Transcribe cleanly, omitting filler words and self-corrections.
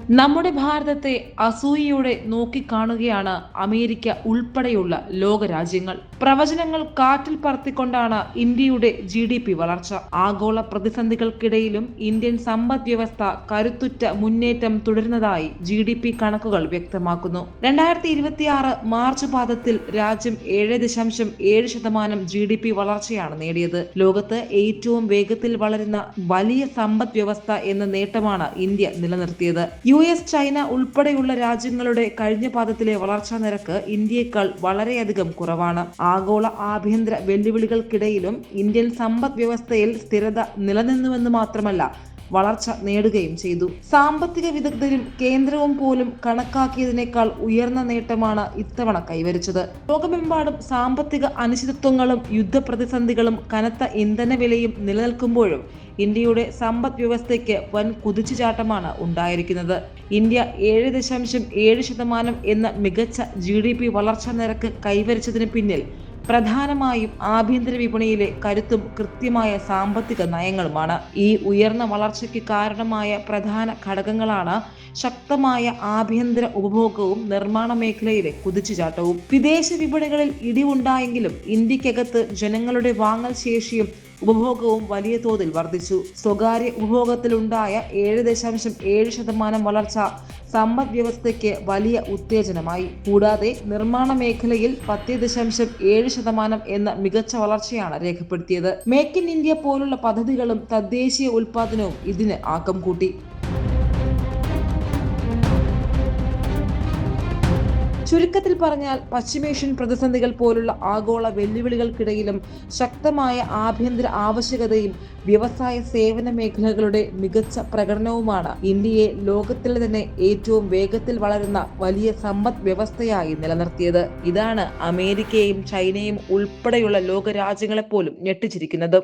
നമ്മുടെ ഭാരതത്തെ അസൂയയോടെ നോക്കിക്കാണുകയാണ് അമേരിക്ക ഉൾപ്പെടെയുള്ള ലോകരാജ്യങ്ങൾ. പ്രവചനങ്ങൾ കാറ്റിൽ പറത്തിക്കൊണ്ടാണ് ഇന്ത്യയുടെ GDP വളർച്ച. ആഗോള പ്രതിസന്ധികൾക്കിടയിലും ഇന്ത്യൻ സമ്പദ് വ്യവസ്ഥ കരുത്തുറ്റ മുന്നേറ്റം തുടരുന്നതായി GDP കണക്കുകൾ വ്യക്തമാക്കുന്നു. 2026 മാർച്ച് പാദത്തിൽ രാജ്യം 7.7% GDP വളർച്ചയാണ് നേടിയത്. ലോകത്ത് ഏറ്റവും വേഗത്തിൽ വളരുന്ന വലിയ സമ്പദ് വ്യവസ്ഥ എന്ന നേട്ടമാണ് ഇന്ത്യ നിലനിർത്തിയത്. US, ചൈന ഉൾപ്പെടെയുള്ള രാജ്യങ്ങളുടെ കഴിഞ്ഞ പാദത്തിലെ വളർച്ചാ നിരക്ക് ഇന്ത്യയേക്കാൾ വളരെയധികം കുറവാണ്. ആഗോള ആഭ്യന്തര വെല്ലുവിളികൾക്കിടയിലും ഇന്ത്യൻ സമ്പദ് വ്യവസ്ഥയിൽ സ്ഥിരത നിലനിന്നുവെന്ന് മാത്രമല്ല, വളർച്ച നേടുകയും ചെയ്തു. സാമ്പത്തിക വിദഗ്ധരും കേന്ദ്രവും പോലും കണക്കാക്കിയതിനേക്കാൾ ഉയർന്ന നേട്ടമാണ് ഇത്തവണ കൈവരിച്ചത്. ലോകമെമ്പാടും സാമ്പത്തിക അനിശ്ചിതത്വങ്ങളും യുദ്ധപ്രതിസന്ധികളും കനത്ത ഇന്ധനവിലയും നിലനിൽക്കുമ്പോഴും ഇന്ത്യയുടെ സമ്പദ് വ്യവസ്ഥയ്ക്ക് വൻ കുതിച്ചുചാട്ടമാണ് ഉണ്ടായിരിക്കുന്നത്. ഇന്ത്യ 7.7% എന്ന മികച്ച GDP വളർച്ചാ നിരക്ക് കൈവരിച്ചതിന് പിന്നിൽ പ്രധാനമായും ആഭ്യന്തര വിപണിയിലെ കരുത്തും കൃത്യമായ സാമ്പത്തിക നയങ്ങളുമാണ്. ഈ ഉയർന്ന വളർച്ചയ്ക്ക് കാരണമായ പ്രധാന ഘടകങ്ങളാണ് ശക്തമായ ആഭ്യന്തര ഉപഭോഗവും നിർമ്മാണ മേഖലയിലെ കുതിച്ചുചാട്ടവും. വിദേശ വിപണികളിൽ ഇടിവുണ്ടായെങ്കിലും ഇന്ത്യക്കകത്ത് ജനങ്ങളുടെ വാങ്ങൽ ശേഷിയും ഉപഭോഗവും വലിയ തോതിൽ വർദ്ധിച്ചു. സ്വകാര്യ ഉപഭോഗത്തിലുണ്ടായ 7.7% വളർച്ച സമ്പദ് വ്യവസ്ഥയ്ക്ക് വലിയ ഉത്തേജനമായി. കൂടാതെ നിർമ്മാണ മേഖലയിൽ 10.7% എന്ന മികച്ച വളർച്ചയാണ് രേഖപ്പെടുത്തിയത്. മേക്ക് ഇൻ ഇന്ത്യ പോലുള്ള പദ്ധതികളും തദ്ദേശീയ ഉൽപാദനവും ഇതിന് ആക്കം കൂട്ടി. ചുരുക്കത്തിൽ പറഞ്ഞാൽ, പശ്ചിമേഷ്യൻ പ്രതിസന്ധികൾ പോലുള്ള ആഗോള വെല്ലുവിളികൾക്കിടയിലും ശക്തമായ ആഭ്യന്തര ആവശ്യകതയും വ്യവസായ സേവന മേഖലകളുടെ മികച്ച പ്രകടനവുമാണ് ഇന്ത്യയെ ലോകത്തിലെ തന്നെ ഏറ്റവും വേഗത്തിൽ വളരുന്ന വലിയ സമ്പദ് വ്യവസ്ഥയായി നിലനിർത്തിയത്. ഇതാണ് അമേരിക്കയും ചൈനയും ഉൾപ്പെടെയുള്ള ലോകരാജ്യങ്ങളെപ്പോലും ഞെട്ടിച്ചിരിക്കുന്നത്.